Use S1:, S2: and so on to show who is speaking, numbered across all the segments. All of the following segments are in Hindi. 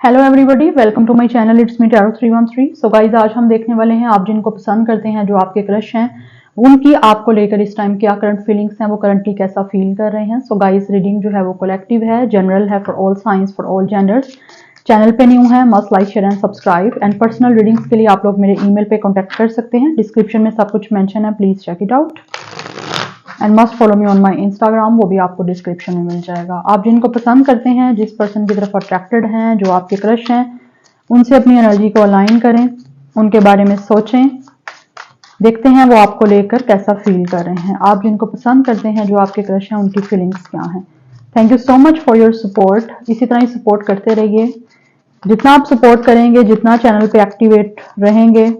S1: Hello everybody, welcome to my channel. It's me tarot 313। So guys, आज हम देखने वाले हैं आप जिनको पसंद करते हैं, जो आपके क्रश हैं, उनकी आपको लेकर इस टाइम क्या करंट फीलिंग्स हैं, वो करंटली कैसा फील कर रहे हैं। सो गाइज, रीडिंग जो है वो कलेक्टिव है, जनरल है, for all science, for all genders. Channel पे न्यू है, must like, share and subscribe. And personal readings के लिए आप लोग मेरे ईमेल पे कॉन्टेक्ट कर सकते हैं, डिस्क्रिप्शन में सब कुछ मेंशन है, please check it out. And must follow me on my Instagram, वो भी आपको डिस्क्रिप्शन में मिल जाएगा। आप जिनको पसंद करते हैं, जिस पर्सन की तरफ अट्रैक्टेड हैं, जो आपके क्रश हैं, उनसे अपनी एनर्जी को अलाइन करें, उनके बारे में सोचें, देखते हैं वो आपको लेकर कैसा फील कर रहे हैं। आप जिनको पसंद करते हैं, जो आपके क्रश हैं, उनकी फीलिंग्स क्या हैं। Thank you so much for your support. इसी तरह ही सपोर्ट करते रहिए। जितना आप सपोर्ट करेंगे, जितना चैनल पे एक्टिवेट रहेंगे,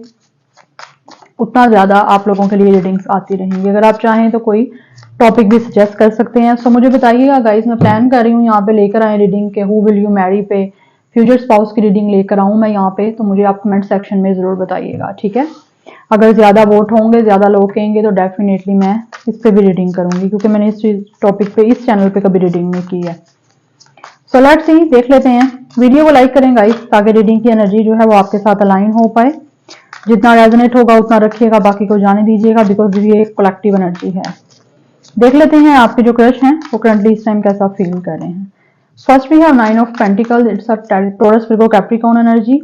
S1: उतना ज्यादा आप लोगों के लिए रीडिंग्स आती रहेंगी। अगर आप चाहें तो कोई टॉपिक भी सजेस्ट कर सकते हैं। सो मुझे बताइएगा गाइज, मैं प्लान कर रही हूँ यहाँ पे लेकर आए रीडिंग के हु विल यू मैरी पे फ्यूचर स्पाउस की रीडिंग लेकर आऊं मैं यहाँ पे, तो मुझे आप कमेंट सेक्शन में जरूर बताइएगा, ठीक है। अगर ज्यादा वोट होंगे, ज्यादा लोग कहेंगे, तो डेफिनेटली मैं इस पे भी रीडिंग करूंगी, क्योंकि मैंने इस टॉपिक पे इस चैनल पे कभी रीडिंग नहीं की है। सो लेट्स सी, देख लेते हैं। वीडियो को लाइक करें गाइस, ताकि रीडिंग की एनर्जी जो है वो आपके साथ अलाइन हो पाए। जितना रेजोनेट होगा उतना रखिएगा, बाकी को जाने दीजिएगा, बिकॉज ये एक कलेक्टिव एनर्जी है। देख लेते हैं आपके जो क्रश हैं वो करंटली इस टाइम कैसा फील कर रहे हैं। First we have Nine of Pentacles. It's a Taurus, Virgo, Capricorn energy.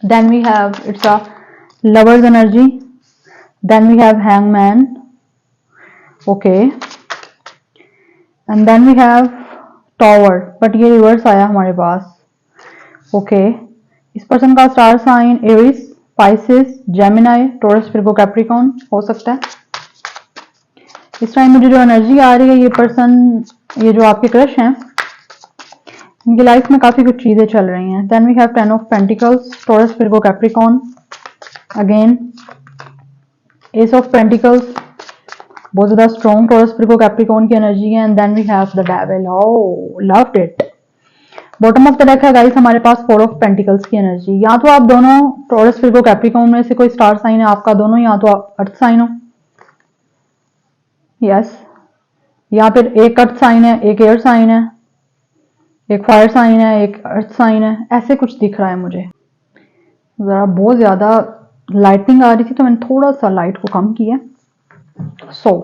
S1: Then we have it's a Lovers energy. Then we have Hangman. Okay. And then we have Tower. But ये रिवर्स आया हमारे पास. Okay. इस पर्सन का star sign Aries, Pisces, Gemini, Taurus, Virgo, Capricorn हो सकता है। इस टाइम मुझे जो एनर्जी आ रही है, ये पर्सन, ये जो आपके क्रश हैं, इनकी लाइफ में काफी कुछ चीजें चल रही हैं। Then we have ten of pentacles, Taurus, Virgo, Capricorn, again ace of pentacles, बहुत ज्यादा स्ट्रॉन्ग टॉरस, विर्गो, कैप्रिकॉर्न की एनर्जी है। And then we have the devil. Oh, loved it. Bottom of the deck है गाइस हमारे पास फोर ऑफ पेंटिकल्स की एनर्जी। या तो आप दोनों टॉरस, विर्गो, कैप्रिकॉर्न में से कोई स्टार साइन है आपका, दोनों, या तो आप अर्थ साइन हो, यस, या फिर एक अर्थ साइन है, एक एयर साइन है, एक फायर साइन है, एक अर्थ साइन है, ऐसे कुछ दिख रहा है मुझे। जरा बहुत ज्यादा लाइटिंग आ रही थी, तो मैंने थोड़ा सा लाइट को कम किया। सो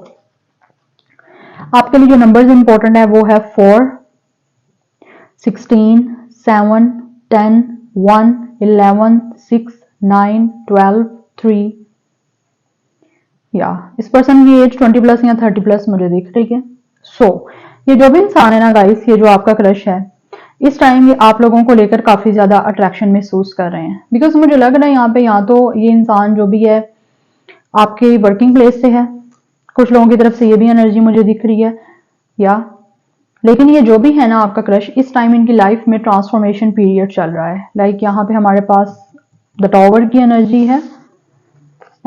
S1: आपके लिए जो नंबर्स इंपॉर्टेंट है वो है 4, 16, 7, 10, 1, 11, 6, 9, 12, 3। या इस पर्सन की एज 20 प्लस या 30 प्लस मुझे दिख रही है। सो ये जो भी इंसान है ना गाइस, ये जो आपका क्रश है, इस टाइम ये आप लोगों को लेकर काफी ज्यादा अट्रैक्शन महसूस कर रहे हैं। बिकॉज मुझे लग रहा है यहाँ पे, या तो ये इंसान जो भी है आपके वर्किंग प्लेस से है, कुछ लोगों की तरफ से ये भी एनर्जी मुझे दिख रही है, या लेकिन ये जो भी है ना आपका क्रश, इस टाइम इनकी लाइफ में ट्रांसफॉर्मेशन पीरियड चल रहा है। लाइक यहाँ पे हमारे पास द टॉवर की एनर्जी है,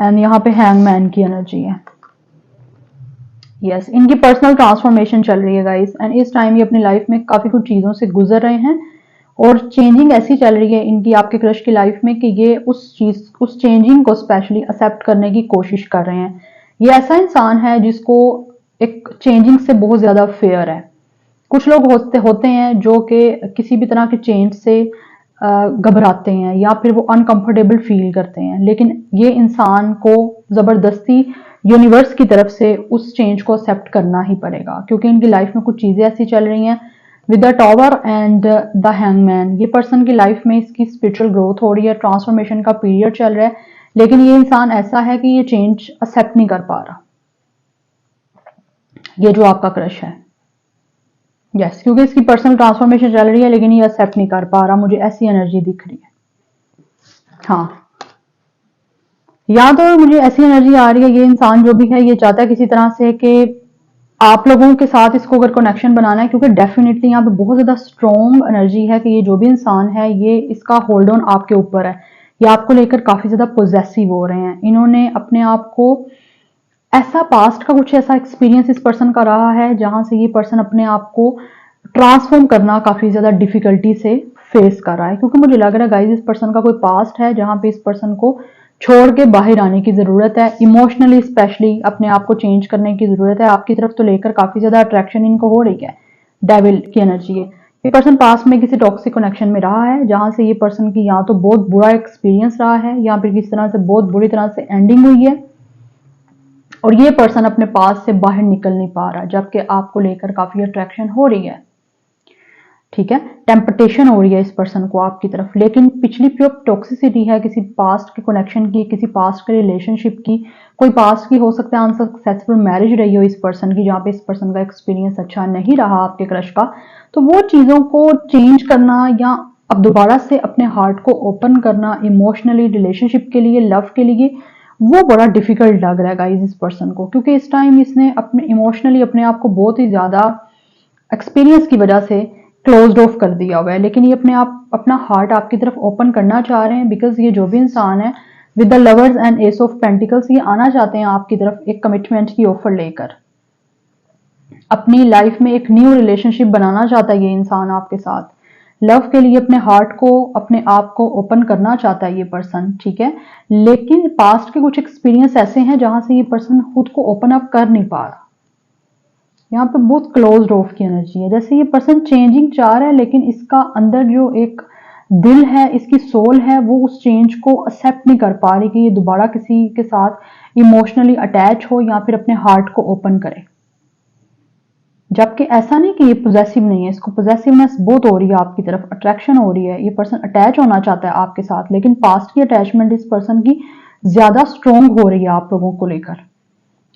S1: एंड यहाँ पे हैंगमैन की एनर्जी है। यस, इनकी पर्सनल ट्रांसफॉर्मेशन चल रही है गाइस, एंड इस टाइम ये अपनी लाइफ में काफी कुछ चीजों से गुजर रहे हैं, और चेंजिंग ऐसी चल रही है इनकी आपके क्रश की लाइफ में कि ये उस चेंजिंग को स्पेशली एक्सेप्ट करने की कोशिश कर रहे हैं। ये ऐसा इंसान है जिसको एक चेंजिंग से बहुत ज्यादा फेयर है। कुछ लोग होते हैं जो कि किसी भी तरह के चेंज से घबराते हैं, या फिर वो अनकंफर्टेबल फील करते हैं, लेकिन ये इंसान को जबरदस्ती यूनिवर्स की तरफ से उस चेंज को एक्सेप्ट करना ही पड़ेगा, क्योंकि इनकी लाइफ में कुछ चीजें ऐसी चल रही हैं with the tower and the hangman. ये पर्सन की लाइफ में इसकी स्पिरिचुअल ग्रोथ हो रही है, ट्रांसफॉर्मेशन का पीरियड चल रहा है, लेकिन ये इंसान ऐसा है कि ये चेंज एक्सेप्ट नहीं कर पा रहा, ये जो आपका क्रश है। यस, क्योंकि इसकी पर्सनल ट्रांसफॉर्मेशन चल रही है, लेकिन ये एक्सेप्ट नहीं कर पा रहा, मुझे ऐसी एनर्जी दिख रही है। हाँ, या तो मुझे ऐसी एनर्जी आ रही है, ये इंसान जो भी है ये चाहता है किसी तरह से कि आप लोगों के साथ इसको अगर कनेक्शन बनाना है, क्योंकि डेफिनेटली यहाँ पे बहुत ज्यादा स्ट्रॉन्ग एनर्जी है कि ये जो भी इंसान है, ये इसका होल्ड ऑन आपके ऊपर है, ये आपको लेकर काफी ज्यादा पोजेसिव हो रहे हैं। इन्होंने अपने आप को, ऐसा पास्ट का कुछ ऐसा एक्सपीरियंस इस पर्सन का रहा है जहां से ये पर्सन अपने आप को ट्रांसफॉर्म करना काफी ज्यादा डिफिकल्टी से फेस कर रहा है। क्योंकि मुझे लग रहा है गाइस, इस पर्सन का कोई पास्ट है जहां पे इस पर्सन को छोड़ के बाहर आने की जरूरत है, इमोशनली स्पेशली अपने आप को चेंज करने की जरूरत है। आपकी तरफ तो लेकर काफी ज्यादा अट्रैक्शन इनको हो रही है, डेविल की एनर्जी है। ये पर्सन पास्ट में किसी टॉक्सिक कनेक्शन में रहा है जहां से ये पर्सन की या तो बहुत बुरा एक्सपीरियंस रहा है या फिर किसी तरह से बहुत बुरी तरह से एंडिंग हुई है और ये पर्सन अपने पास से बाहर निकल नहीं पा रहा, जबकि आपको लेकर काफी अट्रैक्शन हो रही है, ठीक है, टेम्पटेशन हो रही है इस पर्सन को आपकी तरफ, लेकिन पिछली जो टॉक्सिसिटी है किसी पास्ट के कनेक्शन की, किसी पास्ट के रिलेशनशिप की, कोई पास्ट की हो सकता है अनसक्सेसफुल मैरिज रही हो इस पर्सन की जहाँ पे इस पर्सन का एक्सपीरियंस अच्छा नहीं रहा आपके क्रश का, तो वो चीजों को चेंज करना या अब दोबारा से अपने हार्ट को ओपन करना इमोशनली रिलेशनशिप के लिए, लव के लिए, वो बड़ा डिफिकल्ट लग रहा है गाइस इस पर्सन को, क्योंकि इस टाइम इसने अपने इमोशनली अपने आप को बहुत ही ज्यादा एक्सपीरियंस की वजह से क्लोज्ड ऑफ कर दिया हुआ है, लेकिन ये अपने आप अपना हार्ट आपकी तरफ ओपन करना चाह रहे हैं बिकॉज ये जो भी इंसान है with the lovers and S of pentacles, ये आना चाहते हैं आपकी तरफ एक कमिटमेंट की ऑफर लेकर, अपनी लाइफ में एक न्यू रिलेशनशिप बनाना चाहता है ये इंसान आपके साथ, लव के लिए अपने हार्ट को अपने आप को ओपन करना चाहता है ये पर्सन, ठीक है, लेकिन पास्ट के कुछ एक्सपीरियंस ऐसे हैं जहां से ये पर्सन खुद को ओपन अप कर नहीं पा रहा, यहाँ पे बहुत क्लोज्ड ऑफ की एनर्जी है, जैसे ये पर्सन चेंजिंग चाह रहा है लेकिन इसका अंदर जो एक दिल है, इसकी सोल है, वो उस चेंज को एक्सेप्ट नहीं कर पा रही कि ये दोबारा किसी के साथ इमोशनली अटैच हो या फिर अपने हार्ट को ओपन करे, जबकि ऐसा नहीं कि ये पोजेसिव नहीं है, इसको पोजेसिवनेस बहुत हो रही है आपकी तरफ, अट्रैक्शन हो रही है, ये पर्सन अटैच होना चाहता है आपके साथ, लेकिन पास्ट की अटैचमेंट इस पर्सन की ज्यादा स्ट्रोंग हो रही है आप लोगों को लेकर,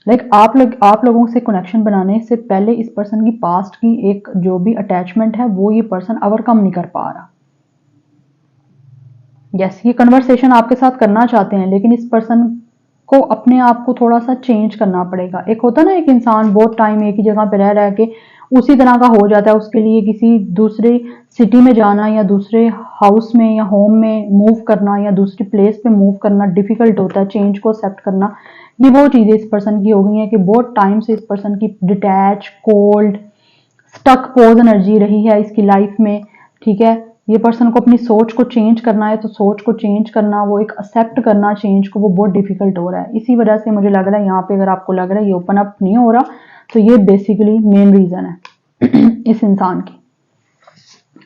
S1: लाइक आप लोगों से कनेक्शन बनाने से पहले इस पर्सन की पास्ट की एक जो भी अटैचमेंट है वो ये पर्सन ओवरकम नहीं कर पा रहा। यस, ये कन्वर्सेशन आपके साथ करना चाहते हैं लेकिन इस पर्सन को अपने आप को थोड़ा सा चेंज करना पड़ेगा। एक होता है ना एक इंसान बहुत टाइम एक ही जगह पे रह रह के उसी तरह का हो जाता है, उसके लिए किसी दूसरे सिटी में जाना या दूसरे हाउस में या होम में मूव करना या दूसरी प्लेस पे मूव करना डिफिकल्ट होता है, चेंज को एक्सेप्ट करना। ये वो चीजें इस पर्सन की हो गई हैं कि बहुत टाइम से इस पर्सन की detach, cold, stuck pose energy रही है इसकी लाइफ में, ठीक है। ये पर्सन को अपनी सोच को चेंज करना है तो सोच को चेंज करना, वो एक एक्सेप्ट करना चेंज को, वो बहुत डिफिकल्ट हो रहा है। इसी वजह से मुझे लग रहा है यहाँ पे अगर आपको लग रहा है ये ओपन अप नहीं हो रहा तो ये बेसिकली मेन रीजन है इस इंसान की।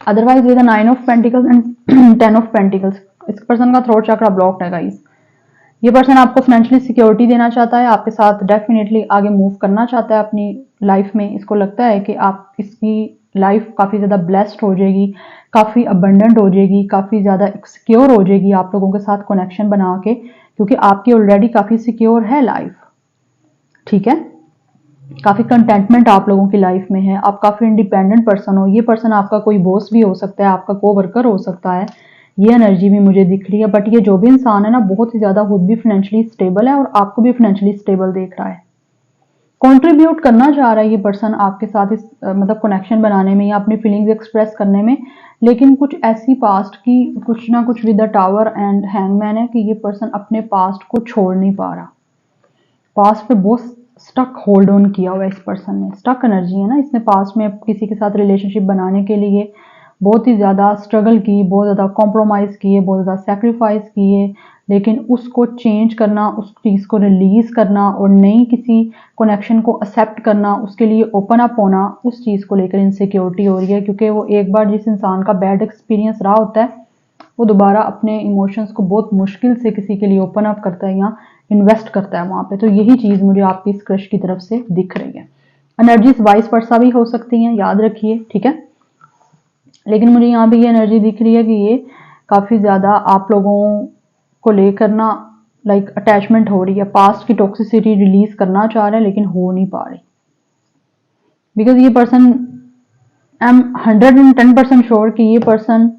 S1: Otherwise with 9 of pentacles and 10 of pentacles इस पर्सन का थ्रोट चक्रा ब्लॉक्ड है गाइस। ये पर्सन आपको फाइनेंशियली सिक्योरिटी देना चाहता है, आपके साथ डेफिनेटली आगे मूव करना चाहता है अपनी लाइफ में। इसको लगता है कि आप इसकी लाइफ काफ़ी ज़्यादा ब्लेस्ड हो जाएगी, काफ़ी अबंडेंट हो जाएगी, काफ़ी ज़्यादा सिक्योर हो जाएगी आप लोगों के साथ कनेक्शन बना के, क्योंकि आपकी ऑलरेडी काफ़ी सिक्योर है लाइफ, ठीक है। काफ़ी कंटेंटमेंट आप लोगों की लाइफ में है, आप काफ़ी इंडिपेंडेंट पर्सन हो। ये पर्सन आपका कोई बॉस भी हो सकता है, आपका को वर्कर हो सकता है, ये एनर्जी भी मुझे दिख रही है। बट ये जो भी इंसान है ना बहुत ही ज़्यादा खुद भी फाइनेंशियली स्टेबल है और आपको भी फाइनेंशियली स्टेबल देख रहा है, कंट्रीब्यूट करना चाह रहा है ये पर्सन आपके साथ इस मतलब कनेक्शन बनाने में या अपनी फीलिंग्स एक्सप्रेस करने में। लेकिन कुछ ऐसी पास्ट की कुछ ना कुछ with the tower and hangman है कि ये पर्सन अपने पास्ट को छोड़ नहीं पा रहा, पास्ट पे बहुत स्टक होल्ड ऑन किया हुआ है इस पर्सन ने, स्टक एनर्जी है ना। इसने पास्ट में किसी के साथ रिलेशनशिप बनाने के लिए बहुत ही ज़्यादा स्ट्रगल की, बहुत ज़्यादा कॉम्प्रोमाइज़ किए, बहुत ज़्यादा सेक्रीफाइस किए, लेकिन उसको चेंज करना, उस चीज़ को रिलीज़ करना और नई किसी कनेक्शन को एक्सेप्ट करना, उसके लिए ओपन अप होना, उस चीज़ को लेकर इनसिक्योरिटी हो रही है। क्योंकि वो एक बार जिस इंसान का बैड एक्सपीरियंस रहा होता है वो दोबारा अपने इमोशंस को बहुत मुश्किल से किसी के लिए ओपन अप करता है या इन्वेस्ट करता है वहाँ पे। तो यही चीज़ मुझे आपकी इस क्रश की तरफ से दिख रही है। एनर्जीज वाइस वर्सा भी हो सकती हैं, याद रखिए, ठीक है। लेकिन मुझे यहाँ पे ये एनर्जी दिख रही है कि ये काफ़ी ज़्यादा आप लोगों को लेकर ना लाइक अटैचमेंट हो रही है, पास्ट की टॉक्सिसिटी रिलीज करना चाह रहा है लेकिन हो नहीं पा रही। बिकॉज ये पर्सन, आई एम 110% श्योर कि ये पर्सन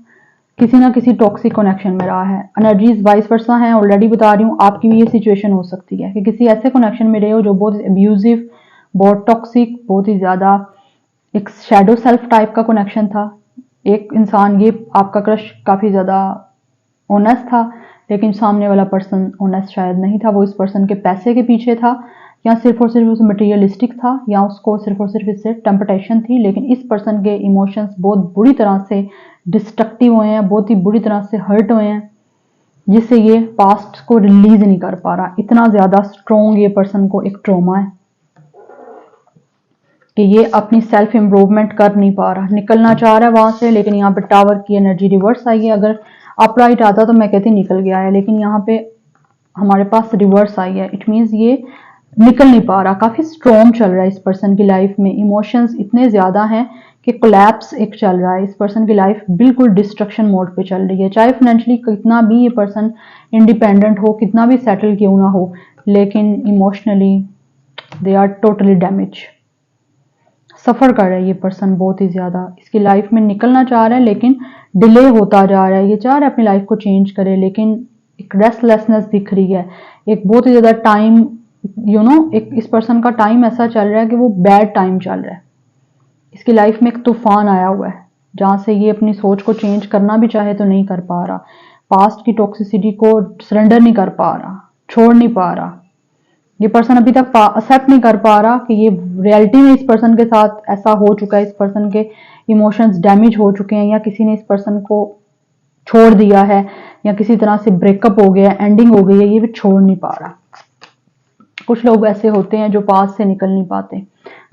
S1: किसी ना किसी टॉक्सिक कनेक्शन में रहा है। एनर्जीज वाइस वर्सा हैं, ऑलरेडी बता रही हूँ, आपकी भी ये सिचुएशन हो सकती है कि किसी ऐसे कनेक्शन में रहे हो जो बहुत अब्यूजिव, बहुत टॉक्सिक, बहुत ही ज़्यादा एक शैडो सेल्फ टाइप का कनेक्शन था। एक इंसान, ये आपका क्रश काफ़ी ज़्यादा ऑनेस्ट था लेकिन सामने वाला पर्सन ऑनेस्ट शायद नहीं था, वो इस पर्सन के पैसे के पीछे था या सिर्फ और सिर्फ उसे मटेरियलिस्टिक था या उसको सिर्फ और सिर्फ इससे टेम्पटेशन थी। लेकिन इस पर्सन के इमोशंस बहुत बुरी तरह से डिस्ट्रक्टिव हुए हैं, बहुत ही बुरी तरह से हर्ट हुए हैं, जिससे ये पास्ट को रिलीज नहीं कर पा रहा। इतना ज़्यादा स्ट्रॉन्ग ये पर्सन को एक ट्रॉमा है। कि ये अपनी सेल्फ इम्प्रूवमेंट कर नहीं पा रहा, निकलना चाह रहा है वहां से, लेकिन यहाँ पे टावर की एनर्जी रिवर्स आई है। अगर अपराइट आता तो मैं कहती निकल गया है, लेकिन यहाँ पे हमारे पास रिवर्स आई है। इट मीन्स ये निकल नहीं पा रहा, काफी स्ट्रॉन्ग चल रहा है इस पर्सन की लाइफ में। इमोशंस इतने ज्यादा हैं कि कोलैप्स एक चल रहा है। इस पर्सन की लाइफ बिल्कुल डिस्ट्रक्शन मोड पे चल रही है। चाहे फाइनेंशियली कितना भी ये पर्सन इंडिपेंडेंट हो, कितना भी सेटल क्यों ना हो, लेकिन emotionally they are totally damage. Suffer कर रहा है ये पर्सन बहुत ही ज्यादा। इसकी लाइफ में निकलना चाह रहा है लेकिन डिले होता जा रहा है। ये चाह रहा है अपनी लाइफ को चेंज करे, लेकिन एक रेस्टलेसनेस दिख रही है, एक बहुत ही ज्यादा टाइम एक इस पर्सन का टाइम ऐसा चल रहा है कि वो बैड टाइम चल रहा है। इसकी लाइफ में एक तूफान आया हुआ है जहां से ये अपनी सोच को चेंज करना भी चाहे तो नहीं कर पा रहा। पास्ट की टॉक्सिसिटी को सरेंडर नहीं कर पा रहा, छोड़ नहीं पा रहा। ये पर्सन अभी तक एक्सेप्ट नहीं कर पा रहा कि ये रियलिटी में इस पर्सन के साथ ऐसा हो चुका है, इस पर्सन के इमोशंस डैमेज हो चुके हैं, या किसी ने इस पर्सन को छोड़ दिया है, या किसी तरह से ब्रेकअप हो गया, एंडिंग हो गई है, ये भी छोड़ नहीं पा रहा। कुछ लोग ऐसे होते हैं जो पास से निकल नहीं पाते,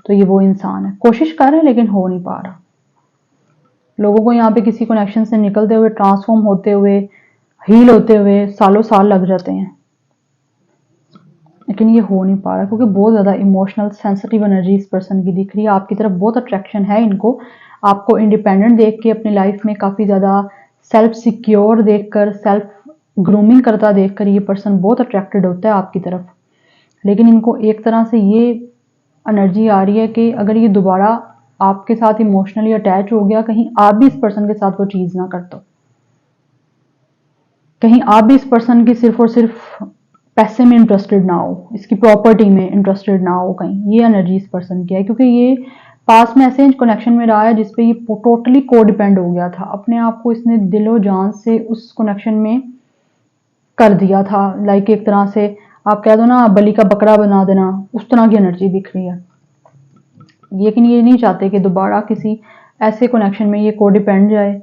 S1: तो ये वो इंसान है। कोशिश कर रहे हैं लेकिन हो नहीं पा रहा। लोगों को यहाँ पे किसी कनेक्शन से निकलते हुए, ट्रांसफॉर्म होते हुए, हील होते हुए सालों साल लग जाते हैं, लेकिन ये हो नहीं पा रहा क्योंकि बहुत ज्यादा इमोशनल सेंसिटिव एनर्जी इस पर्सन की दिख रही है। आपकी तरफ बहुत अट्रैक्शन है इनको। आपको इंडिपेंडेंट देख के, अपनी लाइफ में काफी ज्यादा सेल्फ सिक्योर देखकर, सेल्फ ग्रूमिंग करता देखकर ये पर्सन बहुत अट्रैक्टेड होता है आपकी तरफ। लेकिन इनको एक तरह से ये एनर्जी आ रही है कि अगर ये दोबारा आपके साथ इमोशनली अटैच हो गया, कहीं आप भी इस पर्सन के साथ वो चीज ना कर दो, कहीं आप भी इस पर्सन की सिर्फ और सिर्फ पैसे में इंटरेस्टेड ना हो, इसकी प्रॉपर्टी में इंटरेस्टेड ना हो, कहीं ये एनर्जी इस पर्सन की है। क्योंकि ये पास में ऐसे कनेक्शन में रहा है जिसपे ये टोटली को डिपेंड हो गया था। अपने आप को इसने दिलो जान से उस कनेक्शन में कर दिया था। लाइक एक तरह से आप कह दो ना, बलि का बकरा बना देना, उस तरह की एनर्जी दिख रही है। लेकिन ये नहीं चाहते कि दोबारा किसी ऐसे कनेक्शन में ये को डिपेंड जाए,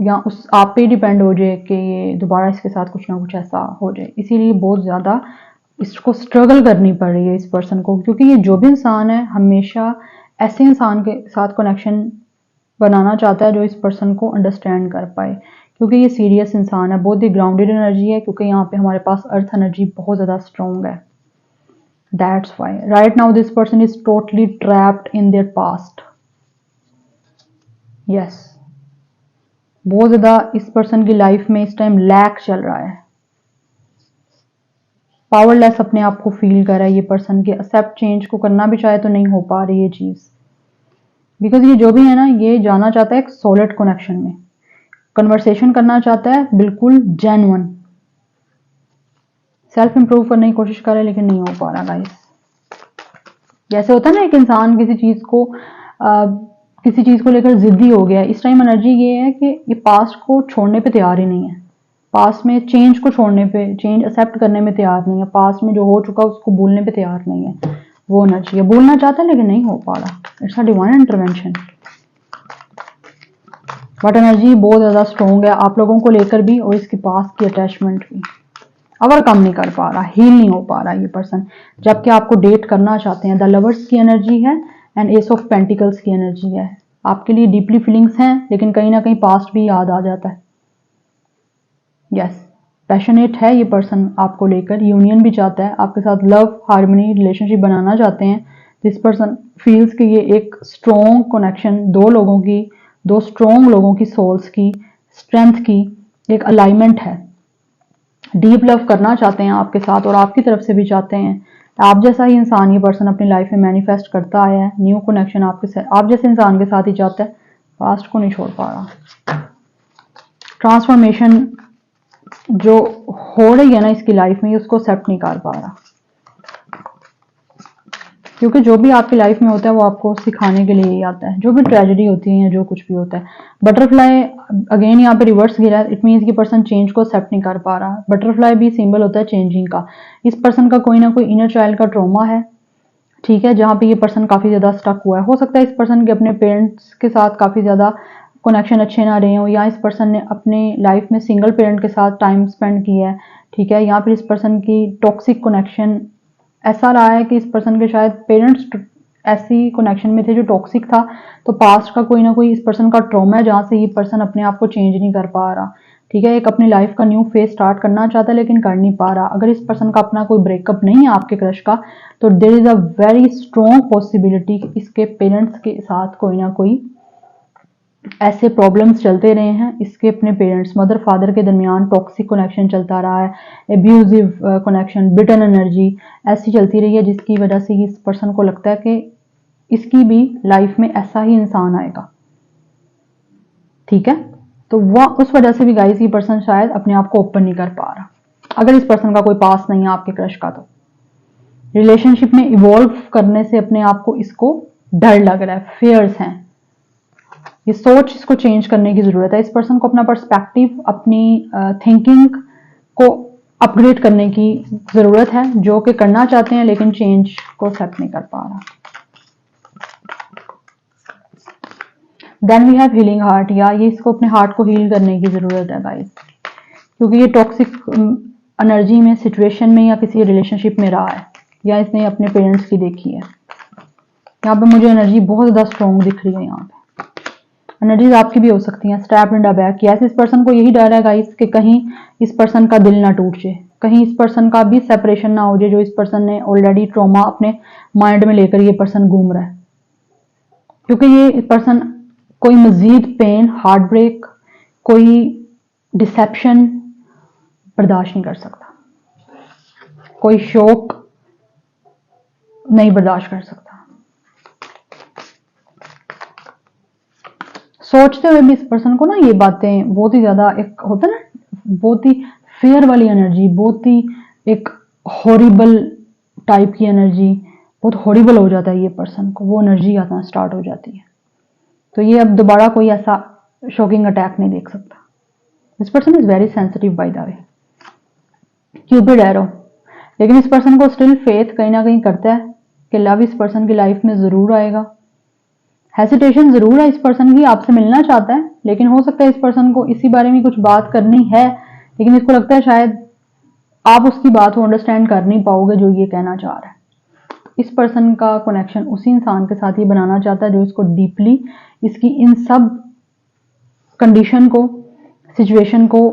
S1: या उस आप पे डिपेंड हो जाए कि ये दोबारा इसके साथ कुछ ना कुछ ऐसा हो जाए। इसीलिए बहुत ज़्यादा इसको स्ट्रगल करनी पड़ रही है इस पर्सन को, क्योंकि ये जो भी इंसान है हमेशा ऐसे इंसान के साथ कनेक्शन बनाना चाहता है जो इस पर्सन को अंडरस्टैंड कर पाए, क्योंकि ये सीरियस इंसान है, बहुत ही ग्राउंडेड एनर्जी है। क्योंकि यहाँ पे हमारे पास अर्थ एनर्जी बहुत ज़्यादा स्ट्रॉन्ग है। That's why right now this person is totally trapped in their past. Yes, बहुत ज्यादा इस पर्सन की लाइफ में इस टाइम लैक चल रहा है। पावरलेस अपने आप को फील कर रहा है ये पर्सन के। एक्सेप्ट चेंज को करना भी चाहे तो नहीं हो पा रही ये चीज, बिकॉज ये जो भी है ना, ये जाना चाहता है एक सॉलिड कनेक्शन में, कन्वर्सेशन करना चाहता है बिल्कुल जेन्युइन, सेल्फ इंप्रूव करने की कोशिश कर रहा है लेकिन नहीं हो पा रहा गाइस। जैसे होता है ना, एक इंसान किसी चीज को लेकर जिद्दी हो गया। इस टाइम एनर्जी ये है कि ये पास्ट को छोड़ने पे तैयार ही नहीं है, पास्ट में चेंज को छोड़ने पे, चेंज एक्सेप्ट करने में तैयार नहीं है, पास्ट में जो हो चुका उसको भूलने पे तैयार नहीं है। वो एनर्जी है, भूलना चाहता है लेकिन नहीं हो पा रहा। It's a divine intervention, but energy बहुत ज्यादा स्ट्रॉन्ग है आप लोगों को लेकर भी, और इसके पास की अटैचमेंट भी ओवरकम नहीं कर पा रहा, हील नहीं हो पा रहा ये पर्सन, जबकि आपको डेट करना चाहते हैं। द लवर्स की एनर्जी है एंड एस ऑफ पेंटिकल्स की एनर्जी है। आपके लिए डीपली फीलिंग्स हैं, लेकिन कहीं ना कहीं पास्ट भी याद आ जाता है। यस, पैशनेट है ये पर्सन आपको लेकर, यूनियन भी चाहता है आपके साथ, लव हार्मनी रिलेशनशिप बनाना चाहते हैं। दिस पर्सन फील्स कि ये एक स्ट्रॉन्ग कनेक्शन, दो स्ट्रॉन्ग लोगों की सोल्स की स्ट्रेंथ की एक अलाइनमेंट है। डीप लव करना चाहते हैं आपके साथ, और आपकी तरफ से भी चाहते हैं। आप जैसा ही इंसान ये पर्सन अपनी लाइफ में मैनिफेस्ट करता आया है, न्यू कनेक्शन आपके साथ, आप जैसे इंसान के साथ ही चाहता है। पास्ट को नहीं छोड़ पा रहा। ट्रांसफॉर्मेशन जो हो रही है ना इसकी लाइफ में, उसको एक्सेप्ट नहीं कर पा रहा, क्योंकि जो भी आपकी लाइफ में होता है वो आपको सिखाने के लिए ही आता है। जो भी ट्रेजेडी होती है या जो कुछ भी होता है, बटरफ्लाई अगेन यहाँ पे रिवर्स गिरा है। इट मीन्स कि पर्सन चेंज को एक्सेप्ट नहीं कर पा रहा। बटरफ्लाई भी सिंबल होता है चेंजिंग का। इस पर्सन का कोई ना कोई इनर चाइल्ड का ट्रॉमा है, ठीक है, जहाँ पे ये पर्सन काफी ज्यादा स्टक हुआ है। हो सकता है इस पर्सन के अपने पेरेंट्स के साथ काफी ज्यादा कनेक्शन अच्छे ना रहे हो, या इस पर्सन ने अपने लाइफ में सिंगल पेरेंट के साथ टाइम स्पेंड किया है, ठीक है, या फिर इस पर्सन की टॉक्सिक कनेक्शन ऐसा रहा है कि इस पर्सन के शायद पेरेंट्स ऐसी कनेक्शन में थे जो टॉक्सिक था, तो पास्ट का कोई ना कोई इस पर्सन का ट्रॉमा है जहाँ से ये पर्सन अपने आप को चेंज नहीं कर पा रहा। ठीक है, एक अपनी लाइफ का न्यू फेज स्टार्ट करना चाहता है लेकिन कर नहीं पा रहा। अगर इस पर्सन का अपना कोई ब्रेकअप नहीं है आपके क्रश का, तो there is a very strong possibility इसके पेरेंट्स के साथ कोई ना कोई ऐसे प्रॉब्लम्स चलते रहे हैं। इसके अपने पेरेंट्स मदर फादर के दरमियान टॉक्सिक कनेक्शन चलता रहा है, एब्यूजिव कनेक्शन, बिटन एनर्जी ऐसी चलती रही है, जिसकी वजह से इस पर्सन को लगता है कि इसकी भी लाइफ में ऐसा ही इंसान आएगा। ठीक है, तो वह उस वजह से भी गाइस ये पर्सन शायद अपने आप को ओपन नहीं कर पा रहा। अगर इस पर्सन का कोई पास नहीं है आपके क्रश का, तो रिलेशनशिप में इवॉल्व करने से अपने आप को इसको डर लग रहा है, फेयर्स हैं, ये सोच इसको चेंज करने की जरूरत है। इस पर्सन को अपना पर्सपेक्टिव, अपनी थिंकिंग को अपग्रेड करने की जरूरत है, जो कि करना चाहते हैं लेकिन चेंज को एक्सेप्ट नहीं कर पा रहा। Then we have healing heart, या ये इसको अपने हार्ट को हील करने की जरूरत है गाइस, क्योंकि ये टॉक्सिक एनर्जी में, सिचुएशन में या किसी रिलेशनशिप में रहा है, या इसने अपने पेरेंट्स की देखी है। यहाँ पे मुझे एनर्जी बहुत ज्यादा स्ट्रॉन्ग दिख रही है। यहाँ पे एनर्जीज आपकी भी हो सकती हैं। Stab in the back, yes इस पर्सन को यही डर है गाइस कि कहीं इस पर्सन का दिल ना टूट जाए, कहीं इस पर्सन का भी सेपरेशन ना हो जाए, जो इस पर्सन ने ऑलरेडी ट्रॉमा अपने माइंड में लेकर ये पर्सन घूम रहा है। क्योंकि ये पर्सन कोई मजीद पेन, हार्ट ब्रेक, कोई डिसेप्शन बर्दाश्त नहीं कर सकता, कोई शोक नहीं बर्दाश्त कर सकता। सोचते हुए भी इस पर्सन को ना ये बातें बहुत ही ज्यादा, एक होता है ना बहुत ही फेयर वाली एनर्जी, बहुत ही एक हॉरिबल टाइप की एनर्जी, बहुत हॉरिबल हो जाता है ये पर्सन को, वो एनर्जी आना स्टार्ट हो जाती है। तो ये अब दोबारा कोई ऐसा शॉकिंग अटैक नहीं देख सकता। This person is very sensitive by the way, Cupid arrow, लेकिन इस पर्सन को स्टिल फेथ कहीं ना कहीं करता है कि लव इस पर्सन की लाइफ में जरूर आएगा। हेसिटेशन जरूर है इस पर्सन की, आपसे मिलना चाहता है, लेकिन हो सकता है इस पर्सन को इसी बारे में कुछ बात करनी है, लेकिन इसको लगता है शायद आप उसकी बात को अंडरस्टैंड कर नहीं पाओगे जो ये कहना चाह रहा है। इस पर्सन का कनेक्शन उसी इंसान के साथ ही बनाना चाहता है जो इसको डीपली, इसकी इन सब कंडीशन को, सिचुएशन को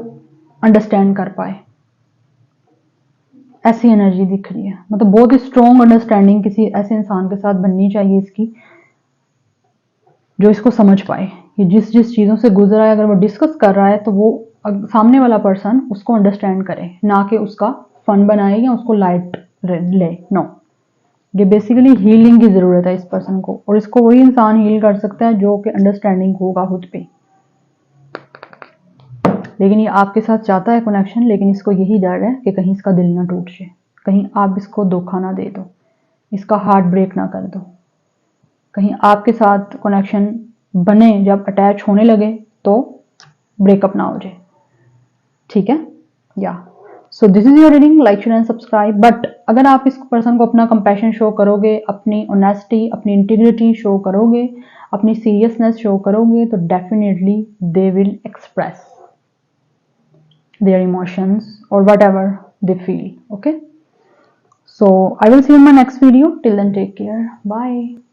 S1: अंडरस्टैंड कर पाए। ऐसी एनर्जी दिख रही है, मतलब बहुत ही स्ट्रॉन्ग अंडरस्टैंडिंग किसी ऐसे इंसान के साथ बननी चाहिए इसकी, जो इसको समझ पाए। ये जिस जिस चीजों से गुजरा है, अगर वो डिस्कस कर रहा है तो वो सामने वाला पर्सन उसको अंडरस्टैंड करे, ना कि उसका फन बनाए या उसको लाइट ले। नो, ये बेसिकली हीलिंग की जरूरत है इस पर्सन को, और इसको वही इंसान हील कर सकता है जो कि अंडरस्टैंडिंग होगा खुद पे। लेकिन ये आपके साथ चाहता है कनेक्शन, लेकिन इसको यही डर है कि कहीं इसका दिल ना टूट जाए, कहीं आप इसको धोखा ना दे दो, इसका हार्ट ब्रेक ना कर दो, कहीं आपके साथ कनेक्शन बने, जब अटैच होने लगे तो ब्रेकअप ना हो जाए। ठीक है, या so this is your reading, like share and subscribe. But अगर आप इस पर्सन को अपना कंपैशन शो करोगे, अपनी ऑनेस्टी, अपनी इंटीग्रिटी शो करोगे, अपनी सीरियसनेस शो करोगे, तो definitely they will express their emotions or whatever they feel. Okay, so I will see you in my next video. Till then, take care. Bye.